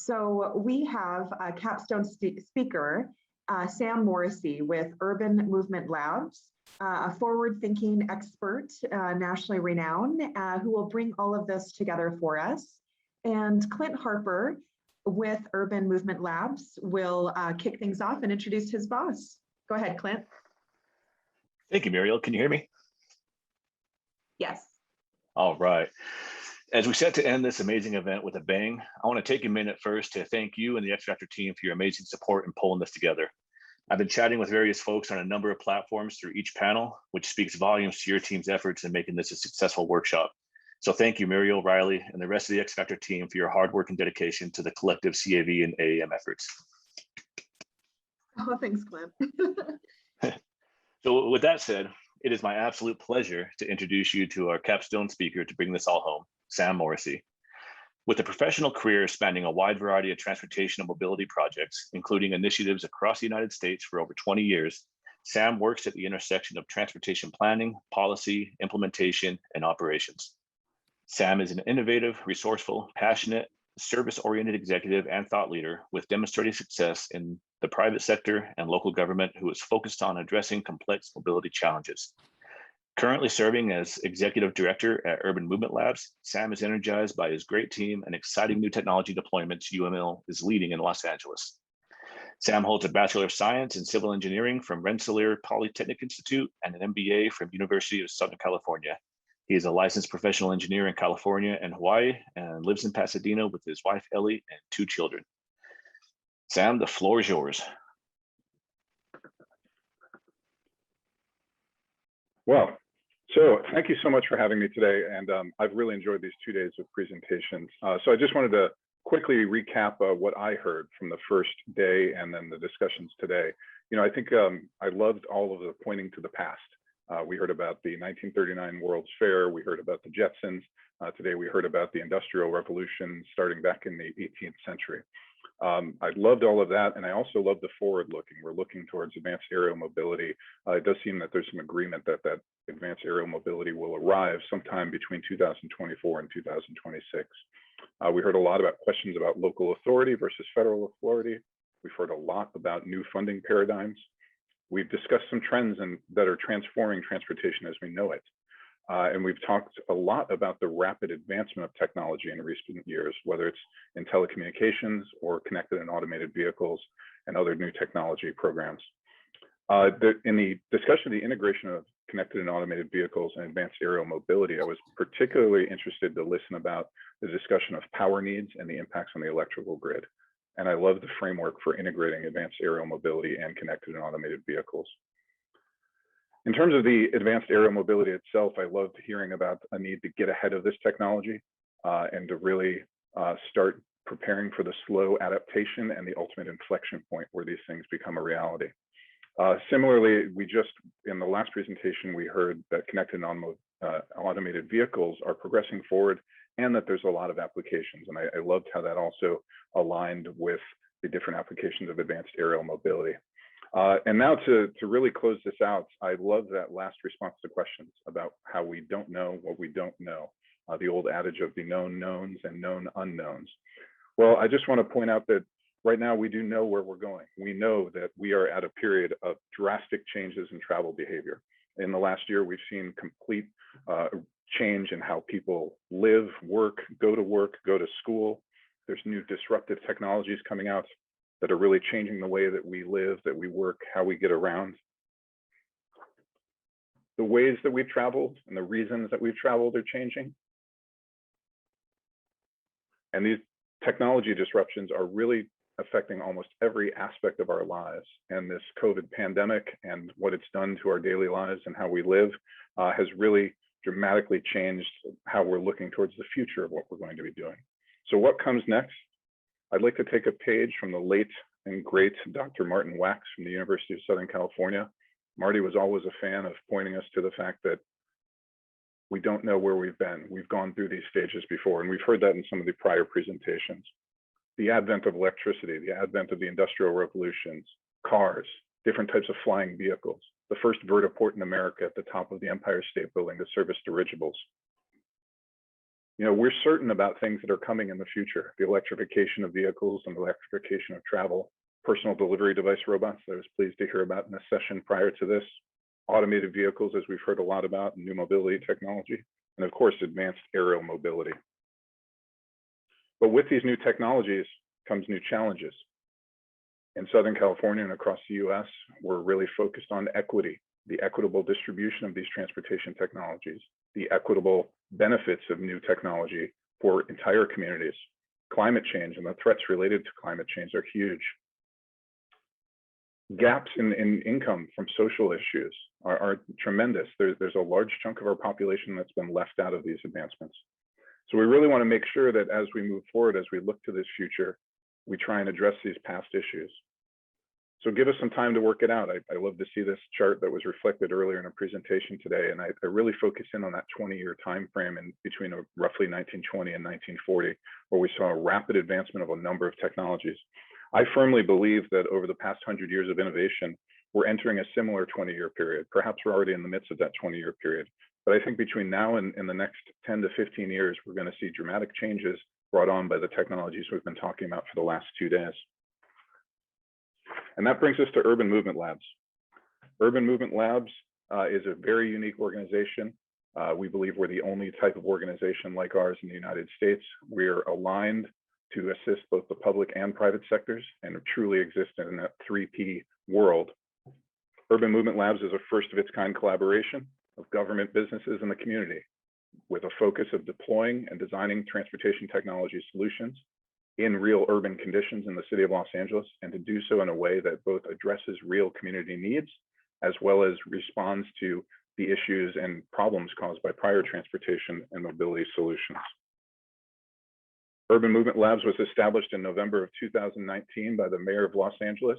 So we have a Capstone speaker, Sam Morrissey with Urban Movement Labs, a forward-thinking expert, nationally renowned, who will bring all of this together for us. And Clint Harper with Urban Movement Labs will kick things off and introduce his boss. Go ahead, Clint. Thank you, Muriel. Can you hear me? Yes. All right. As we set to end this amazing event with a bang, I want to take a minute first to thank you and the X Factor team for your amazing support in pulling this together. I've been chatting with various folks on a number of platforms through each panel, which speaks volumes to your team's efforts in making this a successful workshop. So thank you, Muriel, Riley, and the rest of the X Factor team for your hard work and dedication to the collective CAV and AAM efforts. Oh, thanks, Clint. So with that said, it is my absolute pleasure to introduce you to our capstone speaker to bring this all home, Sam Morrissey. With a professional career spanning a wide variety of transportation and mobility projects, including initiatives across the United States for over 20 years, Sam works at the intersection of transportation planning, policy, implementation, and operations. Sam is an innovative, resourceful, passionate, service-oriented executive and thought leader with demonstrated success in the private sector and local government who is focused on addressing complex mobility challenges. Currently serving as executive director at Urban Movement Labs, Sam is energized by his great team and exciting new technology deployments UML is leading in Los Angeles. Sam holds a Bachelor of Science in Civil Engineering from Rensselaer Polytechnic Institute and an MBA from University of Southern California. He is a licensed professional engineer in California and Hawaii and lives in Pasadena with his wife, Ellie, and 2 children. Sam, the floor is yours. Well, so thank you so much for having me today. And I've really enjoyed these 2 days of presentations. So I just wanted to quickly recap what I heard from the first day and then the discussions today. You know, I think I loved all of the pointing to the past. We heard about the 1939 World's Fair. We heard about the Jetsons. Today, we heard about the Industrial Revolution starting back in the 18th century. I loved all of that. And I also love the forward looking. We're looking towards advanced aerial mobility. It does seem that there's some agreement that advanced aerial mobility will arrive sometime between 2024 and 2026. We heard a lot about questions about local authority versus federal authority. We've heard a lot about new funding paradigms. We've discussed some trends that are transforming transportation as we know it. And we've talked a lot about the rapid advancement of technology in recent years, whether it's in telecommunications or connected and automated vehicles and other new technology programs. In the discussion of the integration of connected and automated vehicles and advanced aerial mobility, I was particularly interested to listen about the discussion of power needs and the impacts on the electrical grid. And I love the framework for integrating advanced aerial mobility and connected and automated vehicles. In terms of the advanced aerial mobility itself, I loved hearing about a need to get ahead of this technology and to really start preparing for the slow adaptation and the ultimate inflection point where these things become a reality. Similarly, in the last presentation, we heard that connected and automated vehicles are progressing forward and that there's a lot of applications. And I loved how that also aligned with the different applications of advanced aerial mobility. And now to really close this out, I love that last response to questions about how we don't know what we don't know, the old adage of the known knowns and known unknowns. Well, I just want to point out that right now we do know where we're going. We know that we are at a period of drastic changes in travel behavior. In the last year, we've seen complete change in how people live, work, go to school. There's new disruptive technologies coming out that are really changing the way that we live, that we work, how we get around. The ways that we've traveled and the reasons that we've traveled are changing. And these technology disruptions are really affecting almost every aspect of our lives. And this COVID pandemic and what it's done to our daily lives and how we live has really dramatically changed how we're looking towards the future of what we're going to be doing. So what comes next? I'd like to take a page from the late and great Dr. Martin Wax from the University of Southern California. Marty was always a fan of pointing us to the fact that we don't know where we've been. We've gone through these stages before, and we've heard that in some of the prior presentations. The advent of electricity, the advent of the industrial revolutions, cars, different types of flying vehicles, the first vertiport in America at the top of the Empire State Building to service dirigibles. We're certain about things that are coming in the future, the electrification of vehicles and the electrification of travel, personal delivery device robots that I was pleased to hear about in the session prior to this, automated vehicles, as we've heard a lot about, and new mobility technology, and of course, advanced aerial mobility. But with these new technologies comes new challenges. In Southern California and across the US, we're really focused on equity, the equitable distribution of these transportation technologies, the equitable benefits of new technology for entire communities. Climate change and the threats related to climate change are huge. Gaps in income from social issues are tremendous. There's a large chunk of our population that's been left out of these advancements. So we really want to make sure that as we move forward, as we look to this future, we try and address these past issues. So give us some time to work it out. I love to see this chart that was reflected earlier in a presentation today, and I really focus in on that 20-year time frame in between roughly 1920 and 1940, where we saw a rapid advancement of a number of technologies. I firmly believe that over the past 100 years of innovation, we're entering a similar 20-year period. Perhaps we're already in the midst of that 20-year period. But I think between now and the next 10 to 15 years, we're going to see dramatic changes brought on by the technologies we've been talking about for the last 2 days. And that brings us to Urban Movement Labs. Urban Movement Labs is a very unique organization. We believe we're the only type of organization like ours in the United States. We're aligned to assist both the public and private sectors and truly exist in that 3P world. Urban Movement Labs is a first of its kind collaboration of government, businesses, and the community, with a focus of deploying and designing transportation technology solutions in real urban conditions in the city of Los Angeles, and to do so in a way that both addresses real community needs, as well as responds to the issues and problems caused by prior transportation and mobility solutions. Urban Movement Labs was established in November of 2019 by the mayor of Los Angeles.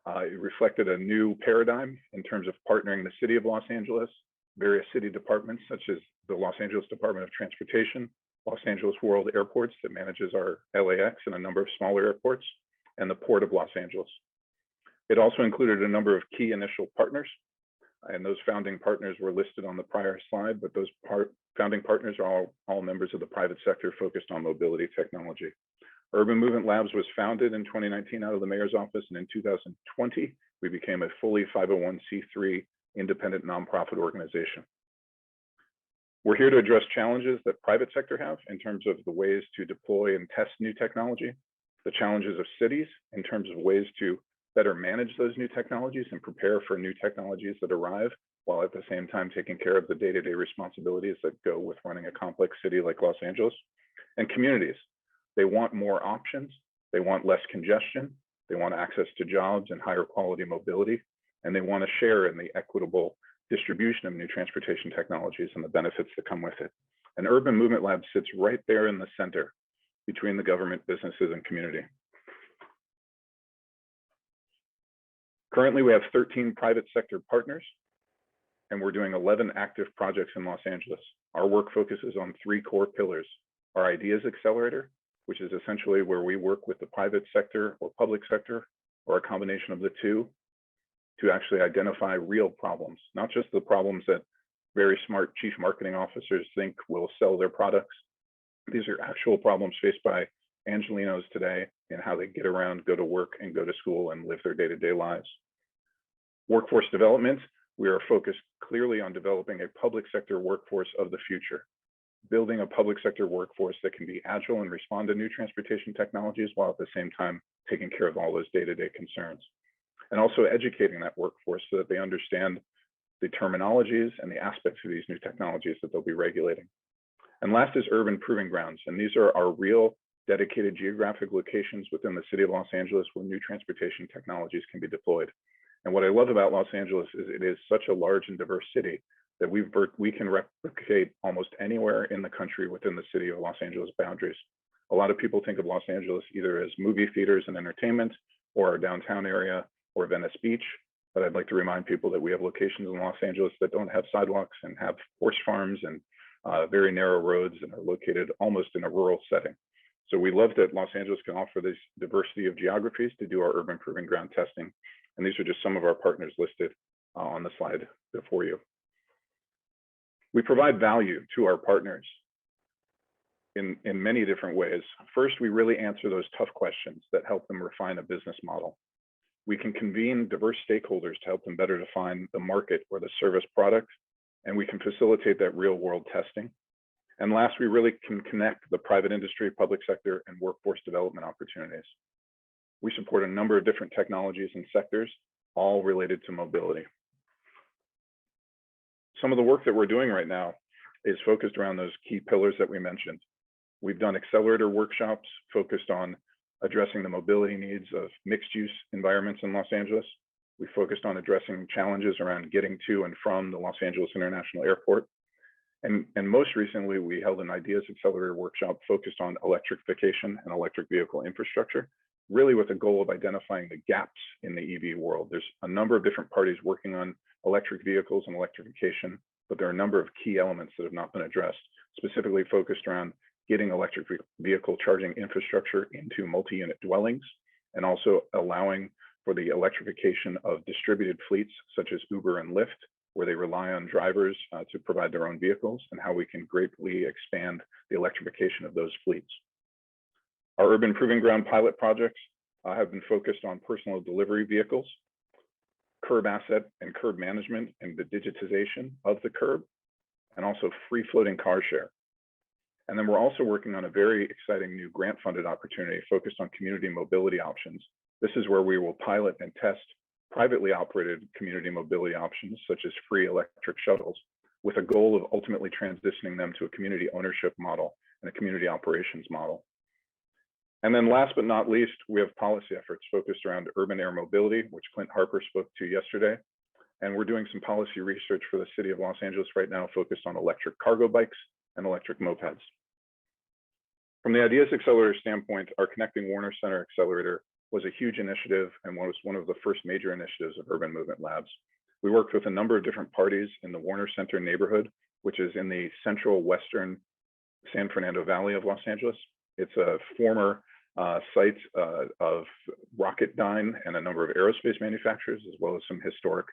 It reflected a new paradigm in terms of partnering the city of Los Angeles, various city departments, such as the Los Angeles Department of Transportation, Los Angeles World Airports that manages our LAX and a number of smaller airports, and the Port of Los Angeles. It also included a number of key initial partners, and those founding partners were listed on the prior slide, but those founding partners are all members of the private sector focused on mobility technology. Urban Movement Labs was founded in 2019 out of the mayor's office, and in 2020, we became a fully 501c3 independent nonprofit organization. We're here to address challenges that private sector have in terms of the ways to deploy and test new technology, the challenges of cities in terms of ways to better manage those new technologies and prepare for new technologies that arrive, while at the same time taking care of the day-to-day responsibilities that go with running a complex city like Los Angeles. And communities, they want more options, they want less congestion, they want access to jobs and higher quality mobility, and they want to share in the equitable distribution of new transportation technologies and the benefits that come with it. And Urban Movement Lab sits right there in the center between the government, businesses, and community. Currently, we have 13 private sector partners, and we're doing 11 active projects in Los Angeles. Our work focuses on 3 core pillars: our Ideas Accelerator, which is essentially where we work with the private sector or public sector, or a combination of the two, to actually identify real problems, not just the problems that very smart chief marketing officers think will sell their products. These are actual problems faced by Angelenos today in how they get around, go to work, and go to school and live their day-to-day lives. Workforce development, we are focused clearly on developing a public sector workforce of the future, building a public sector workforce that can be agile and respond to new transportation technologies, while at the same time taking care of all those day-to-day concerns. And also educating that workforce so that they understand the terminologies and the aspects of these new technologies that they'll be regulating. And last is urban proving grounds. And these are our real dedicated geographic locations within the city of Los Angeles where new transportation technologies can be deployed. And what I love about Los Angeles is it is such a large and diverse city that we can replicate almost anywhere in the country within the city of Los Angeles boundaries. A lot of people think of Los Angeles either as movie theaters and entertainment, or our downtown area, or Venice Beach, but I'd like to remind people that we have locations in Los Angeles that don't have sidewalks and have horse farms and very narrow roads and are located almost in a rural setting. So we love that Los Angeles can offer this diversity of geographies to do our urban proving ground testing. And these are just some of our partners listed on the slide before you. We provide value to our partners in many different ways. First, we really answer those tough questions that help them refine a business model. We can convene diverse stakeholders to help them better define the market or the service product, and we can facilitate that real world testing. And last, we really can connect the private industry, public sector, and workforce development opportunities. We support a number of different technologies and sectors, all related to mobility. Some of the work that we're doing right now is focused around those key pillars that we mentioned. We've done accelerator workshops focused on addressing the mobility needs of mixed use environments in Los Angeles. We focused on addressing challenges around getting to and from the Los Angeles International Airport. And most recently, we held an Ideas Accelerator workshop focused on electrification and electric vehicle infrastructure, really with the goal of identifying the gaps in the EV world. There's a number of different parties working on electric vehicles and electrification, but there are a number of key elements that have not been addressed, specifically focused around getting electric vehicle charging infrastructure into multi-unit dwellings, and also allowing for the electrification of distributed fleets such as Uber and Lyft, where they rely on drivers to provide their own vehicles, and how we can greatly expand the electrification of those fleets. Our urban proving ground pilot projects have been focused on personal delivery vehicles, curb asset and curb management and the digitization of the curb, and also free floating car share. And then we're also working on a very exciting new grant funded opportunity focused on community mobility options. This is where we will pilot and test privately operated community mobility options, such as free electric shuttles, with a goal of ultimately transitioning them to a community ownership model and a community operations model. And then last but not least, we have policy efforts focused around urban air mobility, which Clint Harper spoke to yesterday. And we're doing some policy research for the city of Los Angeles right now focused on electric cargo bikes and electric mopeds. From the Ideas Accelerator standpoint, our Connecting Warner Center Accelerator was a huge initiative and was one of the first major initiatives of Urban Movement Labs. We worked with a number of different parties in the Warner Center neighborhood, which is in the central western San Fernando Valley of Los Angeles. It's a former site of Rocketdyne and a number of aerospace manufacturers, as well as some historic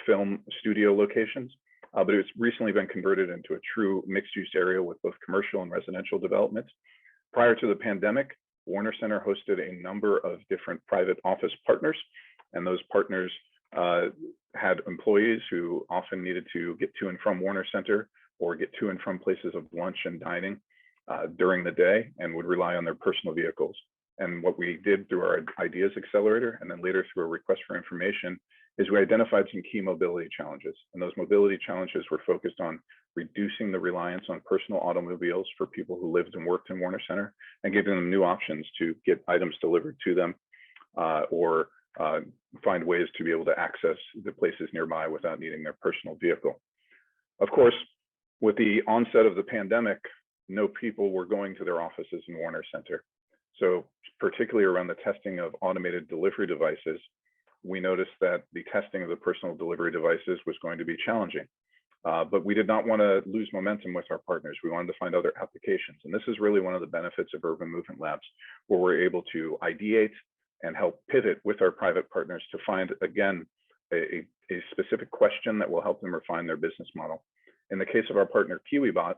film studio locations. But it's recently been converted into a true mixed-use area with both commercial and residential development. Prior to the pandemic, Warner Center hosted a number of different private office partners, and those partners had employees who often needed to get to and from Warner Center or get to and from places of lunch and dining during the day, and would rely on their personal vehicles. And what we did through our Ideas Accelerator, and then later through a request for information, is we identified some key mobility challenges. And those mobility challenges were focused on reducing the reliance on personal automobiles for people who lived and worked in Warner Center, and giving them new options to get items delivered to them or find ways to be able to access the places nearby without needing their personal vehicle. Of course, with the onset of the pandemic, no people were going to their offices in Warner Center. So particularly around the testing of automated delivery devices, we noticed that the testing of the personal delivery devices was going to be challenging. But we did not want to lose momentum with our partners. We wanted to find other applications. And this is really one of the benefits of Urban Movement Labs, where we're able to ideate and help pivot with our private partners to find, again, a specific question that will help them refine their business model. In the case of our partner KiwiBot,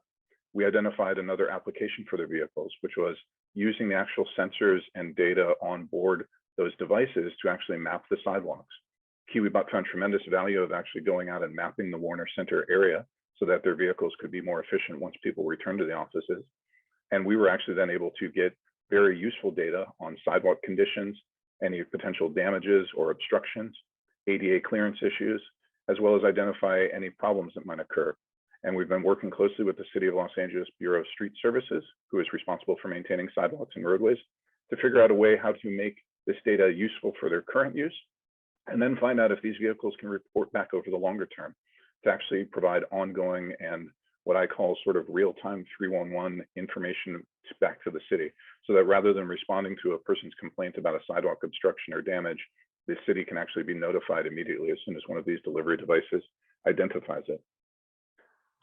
we identified another application for their vehicles, which was using the actual sensors and data on board those devices to actually map the sidewalks. KiwiBot found tremendous value of actually going out and mapping the Warner Center area so that their vehicles could be more efficient once people return to the offices. And we were actually then able to get very useful data on sidewalk conditions, any potential damages or obstructions, ADA clearance issues, as well as identify any problems that might occur. And we've been working closely with the City of Los Angeles Bureau of Street Services, who is responsible for maintaining sidewalks and roadways, to figure out a way how to make this data useful for their current use, and then find out if these vehicles can report back over the longer term to actually provide ongoing and what I call sort of real-time 311 information back to the city, so that rather than responding to a person's complaint about a sidewalk obstruction or damage, the city can actually be notified immediately as soon as one of these delivery devices identifies it.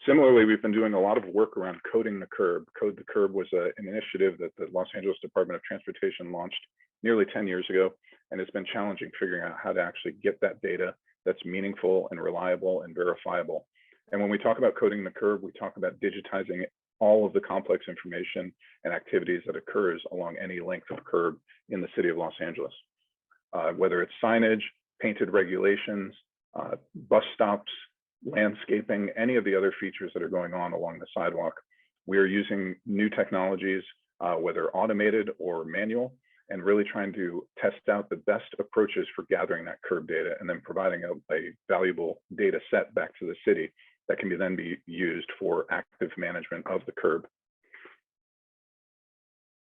Similarly, we've been doing a lot of work around coding the curb. Code the Curb was an initiative that the Los Angeles Department of Transportation launched nearly 10 years ago, and it's been challenging figuring out how to actually get that data that's meaningful and reliable and verifiable. And when we talk about coding the curb, we talk about digitizing all of the complex information and activities that occurs along any length of curb in the city of Los Angeles. Whether it's signage, painted regulations, bus stops, landscaping, any of the other features that are going on along the sidewalk. We are using new technologies, whether automated or manual, and really trying to test out the best approaches for gathering that curb data and then providing a valuable data set back to the city that can then be used for active management of the curb.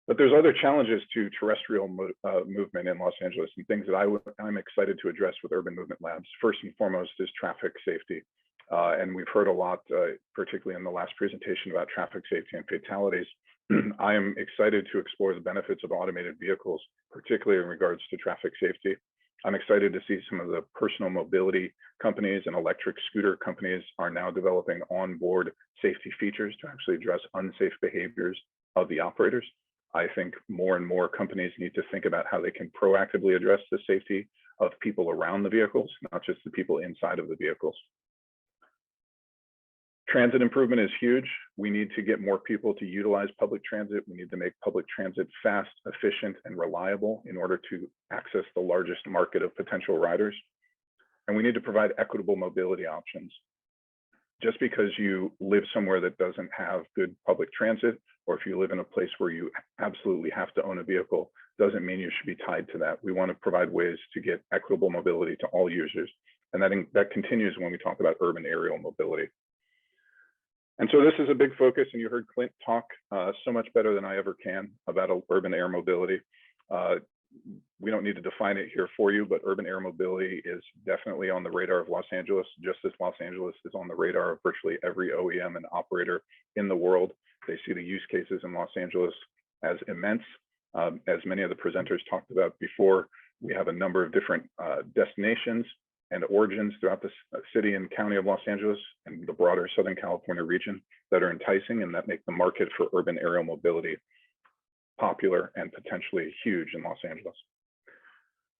But there's other challenges to terrestrial movement in Los Angeles and things that I'm excited to address with Urban Movement Labs. First and foremost is traffic safety. And we've heard a lot, particularly in the last presentation, about traffic safety and fatalities. I am excited to explore the benefits of automated vehicles, particularly in regards to traffic safety. I'm excited to see some of the personal mobility companies and electric scooter companies are now developing onboard safety features to actually address unsafe behaviors of the operators. I think more and more companies need to think about how they can proactively address the safety of people around the vehicles, not just the people inside of the vehicles. Transit improvement is huge. We need to get more people to utilize public transit. We need to make public transit fast, efficient, and reliable in order to access the largest market of potential riders. And we need to provide equitable mobility options. Just because you live somewhere that doesn't have good public transit, or if you live in a place where you absolutely have to own a vehicle, doesn't mean you should be tied to that. We want to provide ways to get equitable mobility to all users. And that continues when we talk about urban aerial mobility. And so this is a big focus, and you heard Clint talk so much better than I ever can about urban air mobility. We don't need to define it here for you, but urban air mobility is definitely on the radar of Los Angeles, just as Los Angeles is on the radar of virtually every OEM and operator in the world. They see the use cases in Los Angeles as immense. As many of the presenters talked about before, we have a number of different destinations and origins throughout the city and county of Los Angeles and the broader Southern California region that are enticing and that make the market for urban aerial mobility popular and potentially huge in Los Angeles.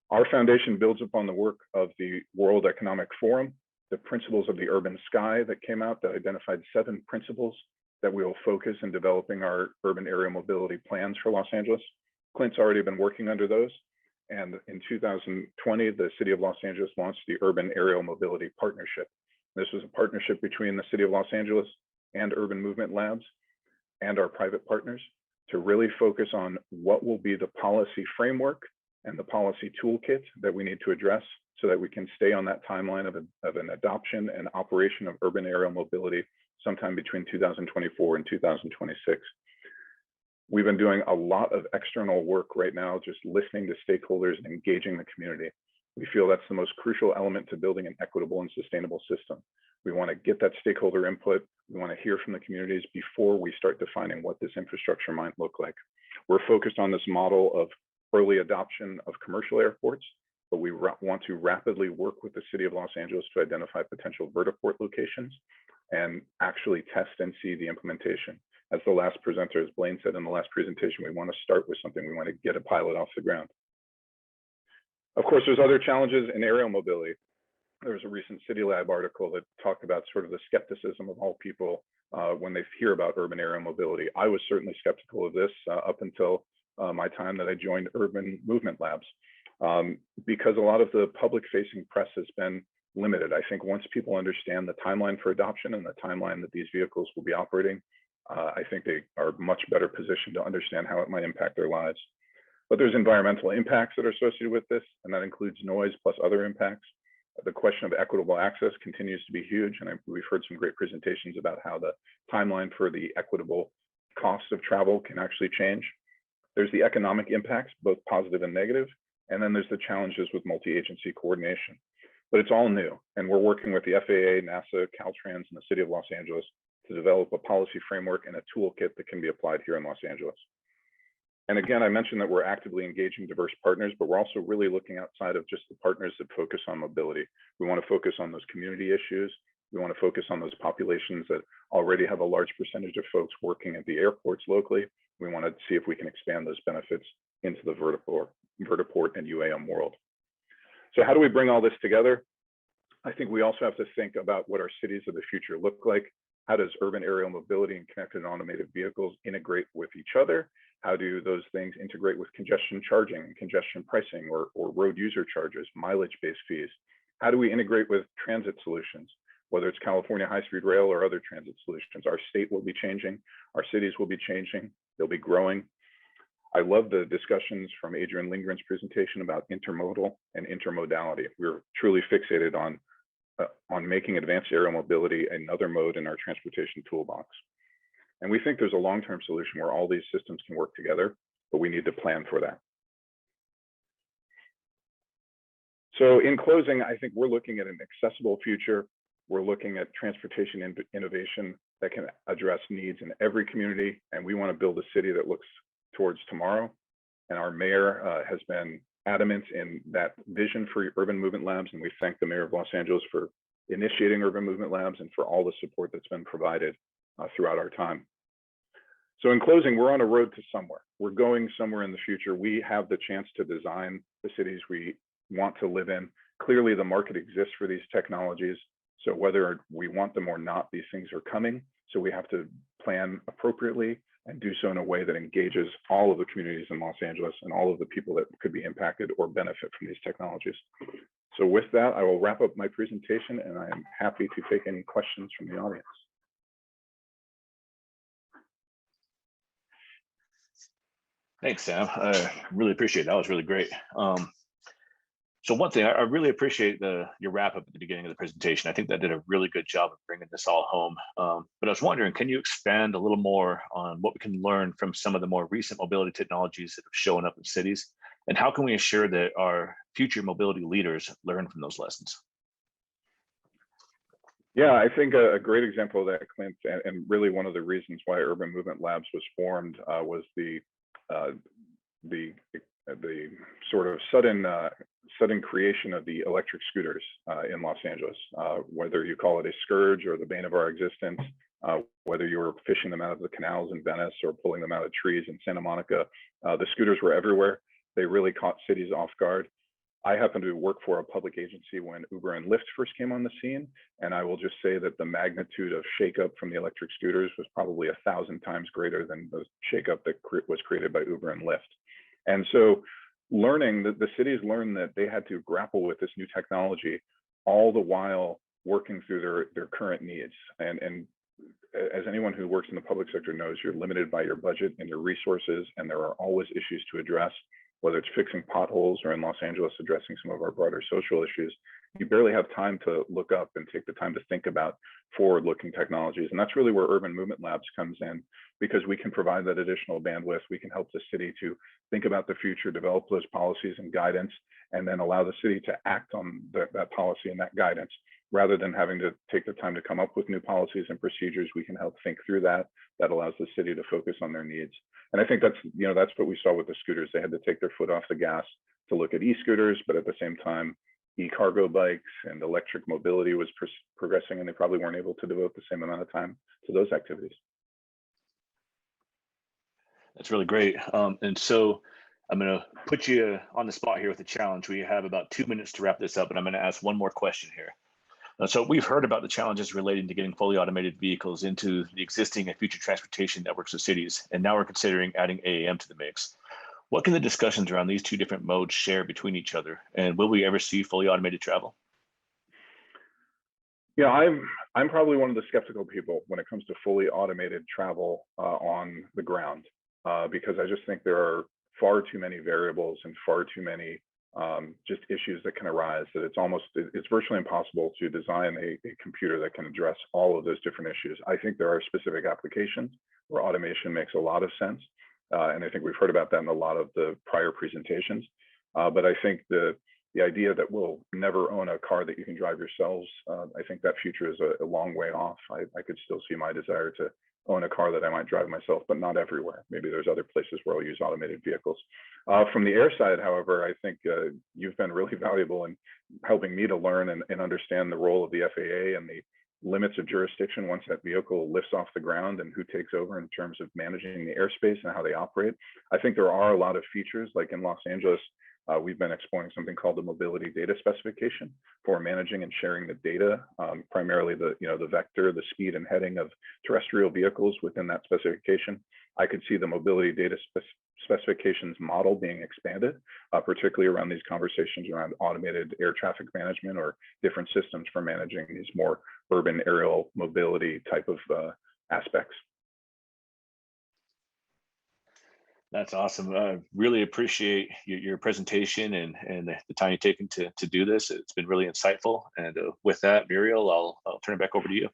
Our foundation builds upon the work of the World Economic Forum, the principles of the urban sky that came out that identified 7 principles that we will focus in developing our urban aerial mobility plans for Los Angeles. Clint's already been working under those. And in 2020, the city of Los Angeles launched the Urban Aerial Mobility Partnership. This was a partnership between the city of Los Angeles and Urban Movement Labs and our private partners to really focus on what will be the policy framework and the policy toolkit that we need to address so that we can stay on that timeline of an adoption and operation of urban aerial mobility sometime between 2024 and 2026. We've been doing a lot of external work right now, just listening to stakeholders and engaging the community. We feel that's the most crucial element to building an equitable and sustainable system. We want to get that stakeholder input. We want to hear from the communities before we start defining what this infrastructure might look like. We're focused on this model of early adoption of commercial airports, but we want to rapidly work with the city of Los Angeles to identify potential vertiport locations and actually test and see the implementation. As the last presenter, as Blaine said in the last presentation, we want to start with something. We want to get a pilot off the ground. Of course, there's other challenges in aerial mobility. There was a recent City Lab article that talked about sort of the skepticism of all people when they hear about urban aerial mobility. I was certainly skeptical of this up until my time that I joined Urban Movement Labs, because a lot of the public-facing press has been limited. I think once people understand the timeline for adoption and the timeline that these vehicles will be operating, I think they are much better positioned to understand how it might impact their lives. But there's environmental impacts that are associated with this, and that includes noise plus other impacts. The question of equitable access continues to be huge, and we've heard some great presentations about how the timeline for the equitable costs of travel can actually change. There's the economic impacts, both positive and negative, and then there's the challenges with multi-agency coordination. But it's all new, and we're working with the FAA, NASA, Caltrans, and the City of Los Angeles to develop a policy framework and a toolkit that can be applied here in Los Angeles. And again, I mentioned that we're actively engaging diverse partners, but we're also really looking outside of just the partners that focus on mobility. We want to focus on those community issues. We want to focus on those populations that already have a large percentage of folks working at the airports locally. We want to see if we can expand those benefits into the vertiport and UAM world. So how do we bring all this together? I think we also have to think about what our cities of the future look like. How does urban aerial mobility and connected and automated vehicles integrate with each other? How do those things integrate with congestion charging, congestion pricing, or road user charges, mileage-based fees? How do we integrate with transit solutions, whether it's California high-speed rail or other transit solutions? Our state will be changing, our cities will be changing, they'll be growing. I love the discussions from Adrian Lindgren's presentation about intermodal and intermodality. We're truly fixated on making advanced aerial mobility another mode in our transportation toolbox. And we think there's a long-term solution where all these systems can work together, but we need to plan for that. So in closing, I think we're looking at an accessible future. We're looking at transportation innovation that can address needs in every community. And we want to build a city that looks towards tomorrow. And our mayor has been adamant in that vision for urban movement labs. And we thank the mayor of Los Angeles for initiating urban movement labs and for all the support that's been provided throughout our time. So in closing, we're on a road to somewhere. We're going somewhere in the future. We have the chance to design the cities we want to live in. Clearly, the market exists for these technologies. So whether we want them or not, these things are coming. So we have to plan appropriately and do so in a way that engages all of the communities in Los Angeles and all of the people that could be impacted or benefit from these technologies. So with that, I will wrap up my presentation, and I am happy to take any questions from the audience. Thanks, Sam. I really appreciate it. That was really great. So one thing, I really appreciate your wrap up at the beginning of the presentation. I think that did a really good job of bringing this all home. But I was wondering, can you expand a little more on what we can learn from some of the more recent mobility technologies that have shown up in cities? And how can we ensure that our future mobility leaders learn from those lessons? Yeah, I think a great example of that, Clint, and really one of the reasons why Urban Movement Labs was formed was the sort of sudden creation of the electric scooters in Los Angeles. Whether you call it a scourge or the bane of our existence, whether you were fishing them out of the canals in Venice or pulling them out of trees in Santa Monica, the scooters were everywhere. They really caught cities off guard. I happened to work for a public agency when Uber and Lyft first came on the scene. And I will just say that the magnitude of shakeup from the electric scooters was probably 1,000 times greater than the shakeup that was created by Uber and Lyft. And so learning that the cities learned that they had to grapple with this new technology, all the while working through their current needs. And as anyone who works in the public sector knows, you're limited by your budget and your resources, and there are always issues to address, whether it's fixing potholes or in Los Angeles, addressing some of our broader social issues. You barely have time to look up and take the time to think about forward-looking technologies. And that's really where Urban Movement Labs comes in, because we can provide that additional bandwidth. We can help the city to think about the future, develop those policies and guidance, and then allow the city to act on that policy and that guidance. Rather than having to take the time to come up with new policies and procedures, we can help think through that. That allows the city to focus on their needs. And I think that's what we saw with the scooters. They had to take their foot off the gas to look at e-scooters, but at the same time, e-cargo bikes and electric mobility was progressing, and they probably weren't able to devote the same amount of time to those activities. That's really great. And so I'm going to put you on the spot here with a challenge. We have about 2 minutes to wrap this up, and I'm going to ask one more question here. So we've heard about the challenges relating to getting fully automated vehicles into the existing and future transportation networks of cities, and now we're considering adding AAM to the mix. What can the discussions around these two different modes share between each other, and will we ever see fully automated travel? Yeah, I'm probably one of the skeptical people when it comes to fully automated travel on the ground, because I just think there are far too many variables and far too many just issues that can arise, that it's virtually impossible to design a computer that can address all of those different issues. I think there are specific applications where automation makes a lot of sense. And I think we've heard about that in a lot of the prior presentations. But I think the idea that we'll never own a car that you can drive yourselves, I think that future is a long way off. I could still see my desire to own a car that I might drive myself, but not everywhere. Maybe there's other places where I'll use automated vehicles. From the air side, however, I think you've been really valuable in helping me to learn and understand the role of the FAA and limits of jurisdiction once that vehicle lifts off the ground and who takes over in terms of managing the airspace and how they operate. I think there are a lot of features, like in Los Angeles, we've been exploring something called the mobility data specification for managing and sharing the data, primarily the vector, the speed and heading of terrestrial vehicles within that specification. I could see the mobility data specifications model being expanded, particularly around these conversations around automated air traffic management or different systems for managing these more urban aerial mobility type of aspects. That's awesome. Really appreciate your presentation and the time you've taken to do this. It's been really insightful. And with that, Muriel, I'll turn it back over to you.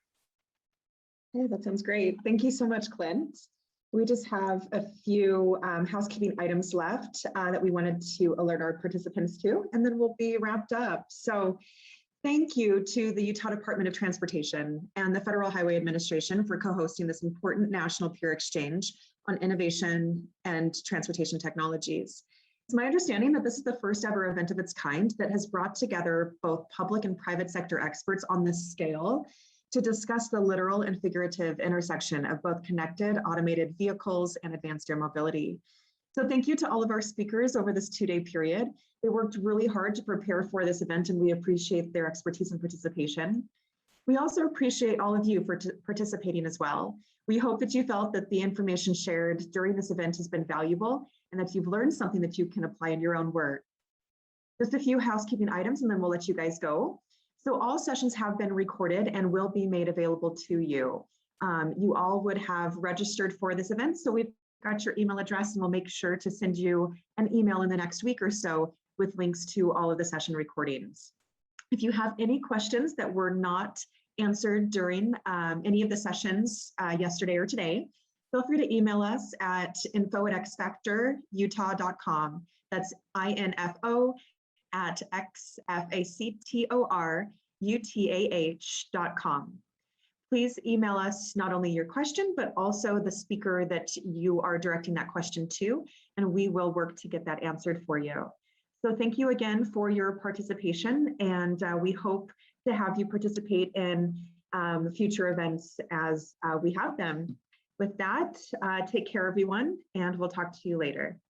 Yeah, that sounds great. Thank you so much, Clint. We just have a few housekeeping items left that we wanted to alert our participants to, and then we'll be wrapped up. So thank you to the Utah Department of Transportation and the Federal Highway Administration for co-hosting this important national peer exchange on innovation and transportation technologies. It's my understanding that this is the first ever event of its kind that has brought together both public and private sector experts on this scale to discuss the literal and figurative intersection of both connected, automated vehicles and advanced air mobility. So thank you to all of our speakers over this 2-day period. They worked really hard to prepare for this event, and we appreciate their expertise and participation. We also appreciate all of you for participating as well. We hope that you felt that the information shared during this event has been valuable and that you've learned something that you can apply in your own work. Just a few housekeeping items and then we'll let you guys go. So all sessions have been recorded and will be made available to you. You all would have registered for this event, so we've got your email address and we'll make sure to send you an email in the next week or so with links to all of the session recordings. If you have any questions that were not answered during any of the sessions yesterday or today, feel free to email us at info@xfactorutah.com. That's info@xfactorutah.com. Please email us not only your question, but also the speaker that you are directing that question to, and we will work to get that answered for you. So thank you again for your participation, and we hope to have you participate in future events as we have them. With that, take care, everyone, and we'll talk to you later.